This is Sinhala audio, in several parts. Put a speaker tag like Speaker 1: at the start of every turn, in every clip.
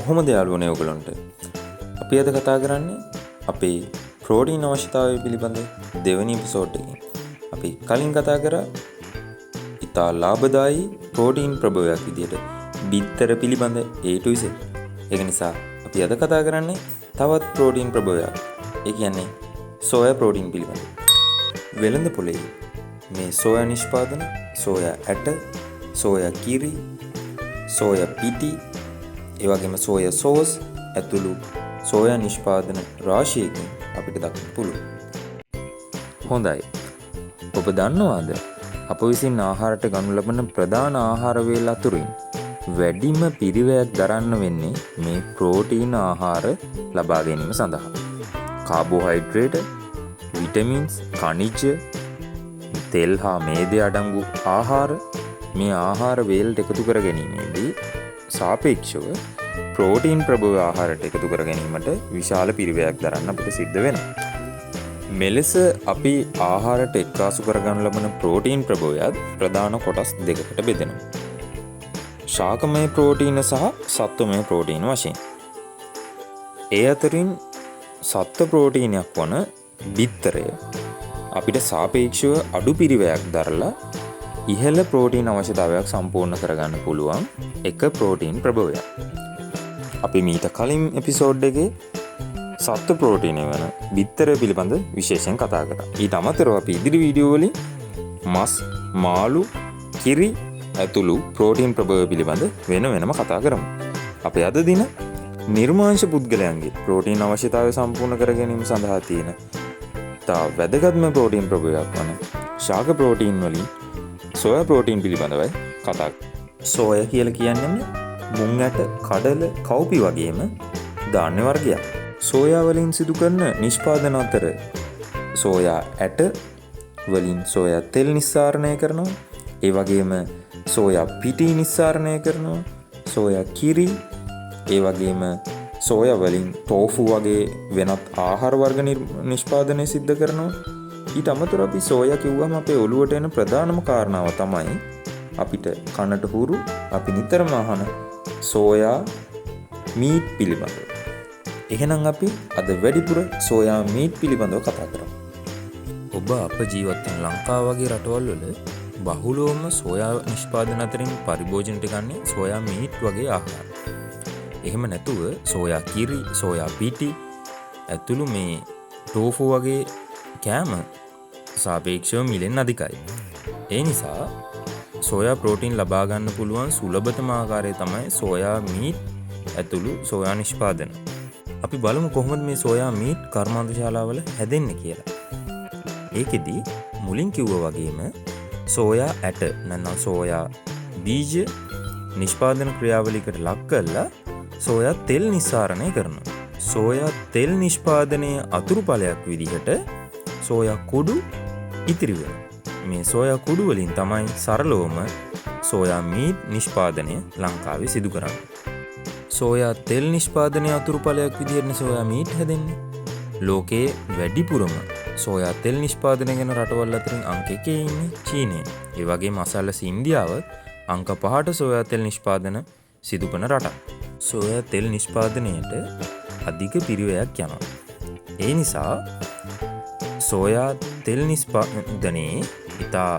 Speaker 1: කොහොමද යාළුවනේ ඔයගලන්ට? අපි අද කතා කරන්නේ අපේ ප්‍රෝටීන් අවශ්‍යතාවය පිළිබඳ දෙවෙනි එපිසෝඩ් එකකින්. අපි කලින් කතා කරා ඉතා ලාභදායී ප්‍රෝටීන් ප්‍රභවයක් විදිහට බිත්තර පිළිබඳ A to Z. ඒක නිසා අපි අද කතා කරන්නේ තවත් ප්‍රෝටීන් ප්‍රභවයක්. ඒ කියන්නේ සෝයා ප්‍රෝටීන් පිළිබඳ. වෙළඳ පොලේ මේ සෝයා නිෂ්පාදන, සෝයා ඇට, සෝයා කිරි, සෝයා පිටි, ඒ වගේම සෝයා සෝස් ඇතුළු සෝයා නිෂ්පාදන රාශියකින් අපිට දක්වන්න පුළුවන්. හොඳයි. ඔබ දන්නවාද අප විසින් ආහාරයට ගනු ලබන ප්‍රධාන ආහාර වේල් අතුරින් වැඩිම පිරිවැයක් දරන්න වෙන්නේ මේ ප්‍රෝටීන් ආහාර ලබා ගැනීම සඳහා. කාබෝහයිඩ්‍රේට්, විටමින්ස්, ඛනිජ, තෙල් හා මේදය අඩංගු ආහාර මේ ආහාර වේල්ට එකතු කර ගැනීමේදී සාපේක්ෂව ප්‍රෝටීන් ප්‍රභව ආහාරයට එකතු කර ගැනීමට විශාල පිරිවැයක් දරන්න අපිට සිද්ධ වෙනවා. මෙලෙස අපි ආහාරයට එක්කාසු කරගනු ලබන ප්‍රෝටීන් ප්‍රභවයත් ප්‍රධාන කොටස් දෙකකට බෙදෙනවා. ශාකමය ප්‍රෝටීන සහ සත්වමය ප්‍රෝටීන වශයෙන්. ඒ අතරින් සත්ව ප්‍රෝටීනයක් වන බිත්තරය අපිට සාපේක්ෂව අඩු පිරිවැයක් දරලා ඉහළ ප්‍රෝටීන් අවශ්‍යතාවයක් සම්පූර්ණ කරගන්න පුළුවන් එක ප්‍රෝටීන් ප්‍රභවයක්. අපි මීට කලින් එපිසෝඩ් එකේ සත්ව ප්‍රෝටීනය වන බිත්තර පිළිබඳ විශේෂයෙන් කතා කරා. ඊට අමතරව අපි ඉදිරි වීඩියෝ වලින් මස්, මාළු, කිරි ඇතුළු ප්‍රෝටීන් ප්‍රභව පිළිබඳ වෙනම කතා කරමු. අපි අද දින නිර්මාංශ පුද්ගලයන්ගේ ප්‍රෝටීන් අවශ්‍යතාවය සම්පූර්ණ කර ගැනීම සඳහා තියෙන තා වැදගත්ම ප්‍රෝටීන් ප්‍රභවයක් වන ශාක ප්‍රෝටීන් වලින් සෝයා ප්‍රෝටීන් පිළිබඳවයි කතා. සෝයා කියලා කියන්නේ මුං ඇට, කඩල, කව්පි වගේම ධාන්‍ය වර්ගයක්. සෝයා වලින් සිදු කරන නිෂ්පාදන අතර සෝයා ඇට වලින් සෝයා තෙල් නිස්සාරණය කරනවා. ඒ වගේම සෝයා පිටි නිස්සාරණය කරනවා. සෝයා කිරි, ඒ වගේම සෝයා වලින් ටෝෆු වගේ වෙනත් ආහාර වර්ග නිෂ්පාදනය සිද්ධ කරනවා. ඊට අමතරව අපි සෝයා කිව්වම අපේ ඔළුවට එන ප්‍රධානම කාරණාව තමයි අපිට කනට හුරු අපි නිතරම අහන සෝයා මීට් පිළිබඳව. එහෙනම් අපි අද වැඩිපුර සෝයා මීට් පිළිබඳව කතා කරමු. ඔබ අප ජීවත් වෙන ලංකාව වගේ රටවල් වල බහුලවම සෝයා නිෂ්පාදන අතරින් පරිභෝජනයට ගන්නේ සෝයා මීට් වගේ ආහාර. එහෙම නැතුව සෝයා කිරි, සෝයා පිටි ඇතුළු මේ ටෝෆු වගේ කෑම සාපේක්ෂව මිලෙන් අධිකයි. ඒ නිසා සෝයා ප්‍රෝටීන් ලබා ගන්න පුළුවන් සුලභතම ආකාරය තමයි සෝයා මීට් ඇතුළු සෝයා නිෂ්පාදන. අපි බලමු කොහොමද මේ සෝයා මීට් කර්මාන්තශාලාවල හැදෙන්නේ කියලා. ඒකෙදි මුලින් කිව්වා වගේම සෝයා ඇට නැත්නම් සෝයා බීජ නිෂ්පාදන ක්‍රියාවලියකට ලක් කරලා සෝයා තෙල් නිස්සාරණය කරනවා. සෝයා තෙල් නිෂ්පාදනයේ අතුරුඵලයක් විදිහට සෝයා කුඩු ඉතිරි වෙනවා. මේ සෝයා කුඩු වලින් තමයි සරලවම සෝයා මීට් නිෂ්පාදනය ලංකාවේ සිදු කරන්නේ. සෝයා තෙල් නිෂ්පාදනයේ අතුරුඵලයක් විදිහට සෝයා මීට් හැදෙන්නේ. ලෝකයේ වැඩිපුරම සෝයා තෙල් නිෂ්පාදනය කරන රටවල් අතරින් අංක 1 ඉන්නේ චීනය. ඒ වගේම අසල්වැසි ඉන්දියාව අංක 5ට සෝයා තෙල් නිෂ්පාදන සිදු කරන රටක්. සෝයා තෙල් නිෂ්පාදනයට අධික පිරිවැයක් යනවා. ඒ නිසා සෝයා තෙල් නිෂ්පාදනයේ ඉතා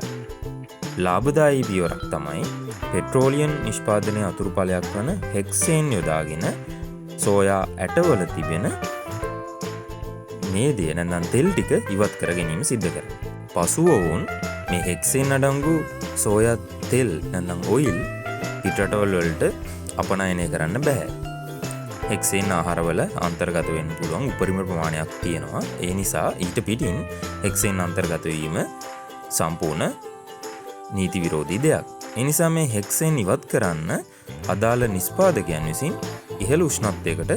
Speaker 1: ලාභදායී පියවරක් තමයි පෙට්‍රෝලියම් නිෂ්පාදනයේ අතුරුඵලයක් වන හෙක්සේන් යොදාගෙන සෝයා ඇටවල තිබෙන මේදය නැත්නම් තෙල් ටික ඉවත් කර ගැනීම සිද්ධ කරනවා. පසුව වුන් මේ හෙක්සේන් අඩංගු සෝයා තෙල් නැත්නම් ඔයිල් පිටරටවල වලට අපනයනය කරන්න බෑ. හෙක්සේන් ආහාරවල අන්තර්ගත වෙන්න පුළුවන් උපරිම ප්‍රමාණයක් තියෙනවා. ඒ නිසා ඊට පිටින් හෙක්සේන් අන්තර්ගත වීම සම්පූර්ණ නීති විරෝධී දෙයක්. ඒ නිසා මේ හෙක්සේන් ඉවත් කරන්න අදාළ නිෂ්පාදකයන් විසින් ඉහළ උෂ්ණත්වයකට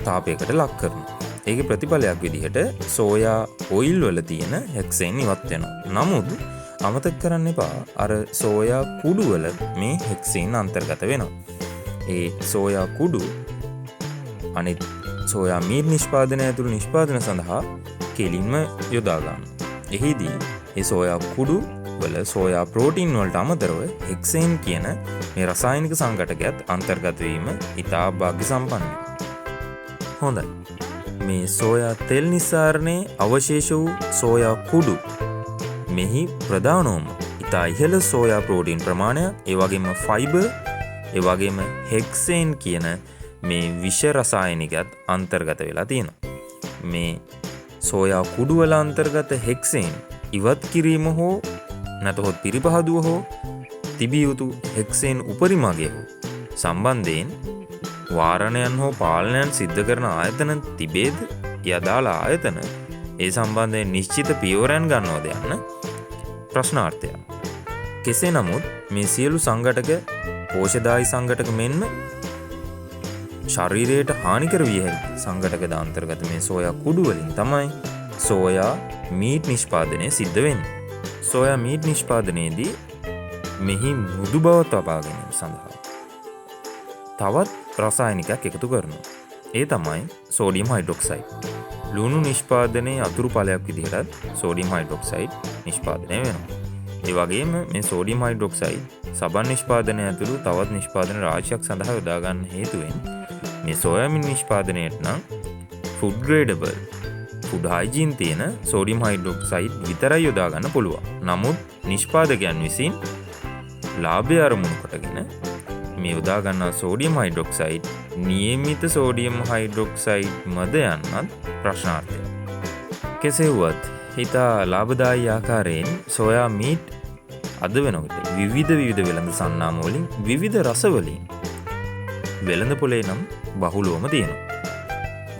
Speaker 1: තාපයකට ලක් කරනවා. ඒකේ ප්‍රතිඵලයක් විදිහට සෝයා ඔයිල් වල තියෙන හෙක්සේන් ඉවත් වෙනවා. නමුත් අමතක කරන්න එපා අර සෝයා කුඩු වල මේ හෙක්සේන් අන්තර්ගත වෙනවා. ඒ සෝයා කුඩු අනිත් සෝයා මීට් නිෂ්පාදනය ඇතුළු නිෂ්පාදන සඳහා කෙලින්ම යොදා ගන්න. එහිදී ඒ සෝයා කුඩු වල සෝයා ප්‍රෝටීන් වලට අමතරව හෙක්සේන් කියන මේ රසායනික සංඝටකයත් අන්තර්ගත වීම ඉතා භාග්‍ය සම්පන්නයි. හොඳයි. මේ සෝයා තෙල් නිස්සාරණයේ අවශේෂ වූ සෝයා කුඩු මෙහි ප්‍රධානෝම ඉතා ඉහළ සෝයා ප්‍රෝටීන් ප්‍රමාණය, ඒ වගේම ෆයිබර්, ඒ වගේම හෙක්සේන් කියන මේ විෂ රසායනිකයත් අන්තර්ගත වෙලා තියෙනවා. මේ සෝයා කුඩු වල අන්තර්ගත හෙක්සේන් ඉවත් කිරීම හෝ නැතහොත් පිරිපහදුව හෝ තිබිය යුතු හෙක්සේන් උපරිමගය හෝ සම්බන්ධයෙන් වාරණයන් හෝ පාලනයන් සිද්ධ කරන ආයතන තිබේද යදාළ ආයතන ඒ සම්බන්ධයෙන් නිශ්චිත පියවරයන් ගන්නවද යන්න ප්‍රශ්නාර්ථයක්. කෙසේ නමුත් මේ සියලු සංඝටක පෝෂදායී සංඝටක මෙන්ම ශරීරයට හානිකර විය හැකි සංඝටක අන්තර්ගත මේ සෝයා කුඩු වලින් තමයි සෝයා මීට් නිෂ්පාදනය සිද්ධ වෙන්නේ. සෝයා මීට් නිෂ්පාදනයේදී මෙහි මෘදු බව තබා ගැනීම සඳහා තවත් රසායනිකයක් එකතු කරනවා. ඒ තමයි සෝඩියම් හයිඩ්‍රොක්සයිඩ්. ලුණු නිෂ්පාදනයේ අතුරු ඵලයක් විදිහට සෝඩියම් හයිඩ්‍රොක්සයිඩ් නිෂ්පාදනය වෙනවා. ඒ වගේම මේ සෝඩියම් හයිඩ්‍රොක්සයිඩ් සබන් නිෂ්පාදනය ඇතුළු තවත් නිෂ්පාදන රාශියක් සඳහා යොදා ගන්න හේතුවෙන් මේ සෝයාබීන් නිෂ්පාදනයට නම් ෆුඩ් ග්‍රේඩබල් ෆුඩ් හයිජීන් තියෙන සෝඩියම් හයිඩ්‍රොක්සයිඩ් විතරයි යොදා ගන්න පුළුවන්. නමුත් නිෂ්පාදකයන් විසින් ලාභය අරමුණු කොටගෙන මේ යොදා ගන්නා සෝඩියම් හයිඩ්‍රොක්සයිඩ් නියමිත සෝඩියම් හයිඩ්‍රොක්සයිඩ් මද යන්නත් ප්‍රශ්නාර්ථයක්. කෙසේ වුවත් හිතා ලාභදායී ආකාරයෙන් සෝයා මීට් අද වෙනකොට විවිධ වෙළඳ සන්නාම වලින් විවිධ රස වලින් වෙළඳ පොලේ නම් බහුලවම තියෙනවා.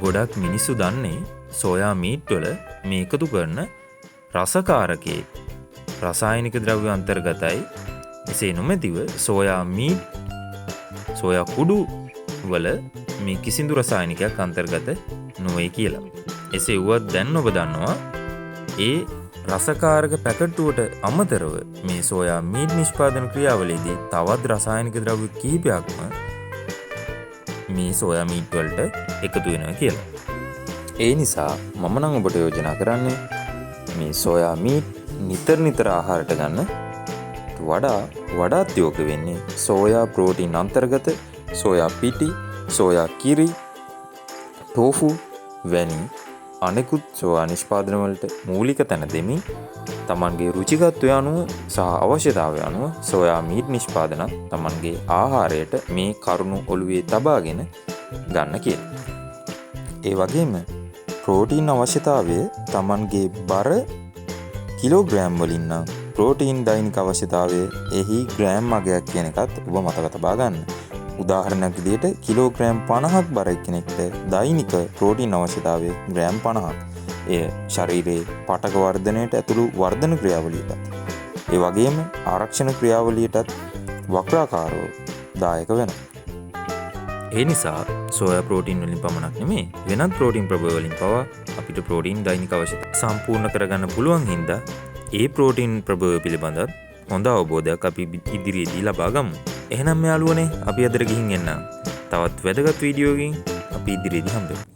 Speaker 1: ගොඩක් මිනිස්සු දන්නේ සෝයා මීට් වල මේ එකතු කරන රසකාරකයේ රසායනික ද්‍රව්‍ය අන්තර්ගතයි. එසේ නොමැතිව සෝයා මීට් සෝයා කුඩු වල මේ කිසිදු රසායනිකයක් අන්තර්ගත නොවේ කියලා. එසේ වුවත් දැන් ඔබ දන්නවා ඒ රසකාරක පැකට්ටුවට අමතරව මේ සෝයා මීට් නිෂ්පාදන ක්‍රියාවලියේදී තවත් රසායනික ද්‍රව්‍ය කිහිපයක්ම මේ සෝයා මීට් වලට එකතු වෙනවා කියලා. ඒ නිසා මම නම් ඔබට යෝජනා කරන්නේ මේ සෝයා මීට් නිතර ආහාරයට ගන්න වඩාත් යෝග්‍ය වෙන්නේ සෝයා ප්‍රෝටීන් අන්තර්ගත සෝයා පිටි, සෝයා කිරි, ටෝෆු වැනි අනෙකුත් සෝයා නිෂ්පාදන වලට මූලික තැන දෙමින් තමන්ගේ රුචිකත්වය අනුව සහ අවශ්‍යතාවය අනුව සෝයා මීට් නිෂ්පාදනත් තමන්ගේ ආහාරයට මේ කරුණු ඔළුවේ තබාගෙන ගන්න කියලා. ඒ වගේම ප්‍රෝටීන් අවශ්‍යතාවය තමන්ගේ බර කිලෝග්‍රෑම් වලින් නම් ප්‍රෝටීන් දෛනික අවශ්‍යතාවය එහි ග්‍රෑම් අගයක් කියන එකත් ඔබ මතක තබා ගන්න. උදාහරණයක් විදිහට කිලෝග්‍රෑම් 50ක් බර කෙනෙක්ට දෛනික ප්‍රෝටීන් අවශ්‍යතාවය ග්‍රෑම් 50ක්. එය ශරීරයේ පටක වර්ධනයට ඇතුළු වර්ධන ක්‍රියාවලියටත් ඒ වගේම ආරක්ෂණ ක්‍රියාවලියටත් වක්‍රාකාරව දායක වෙනවා. ඒ නිසා සෝයා ප්‍රෝටීන් වලින් පමණක් නෙමෙයි වෙනත් ප්‍රෝටීන් ප්‍රභේද වලින් පවා අපිට ප්‍රෝටීන් දෛනික අවශ්‍යතාවය සම්පූර්ණ කරගන්න පුළුවන් හින්දා ඒ ප්‍රෝටීන් ප්‍රභේද පිළිබඳව හොඳ අවබෝධයක් අපි ඉදිරියේදී ලබා ගමු. එහෙනම් යාළුවනේ අපි අදට ගිහින් එන්න. තවත් වැදගත් වීඩියෝකින් අපි ඉදිරියේදී හම්බෙමු.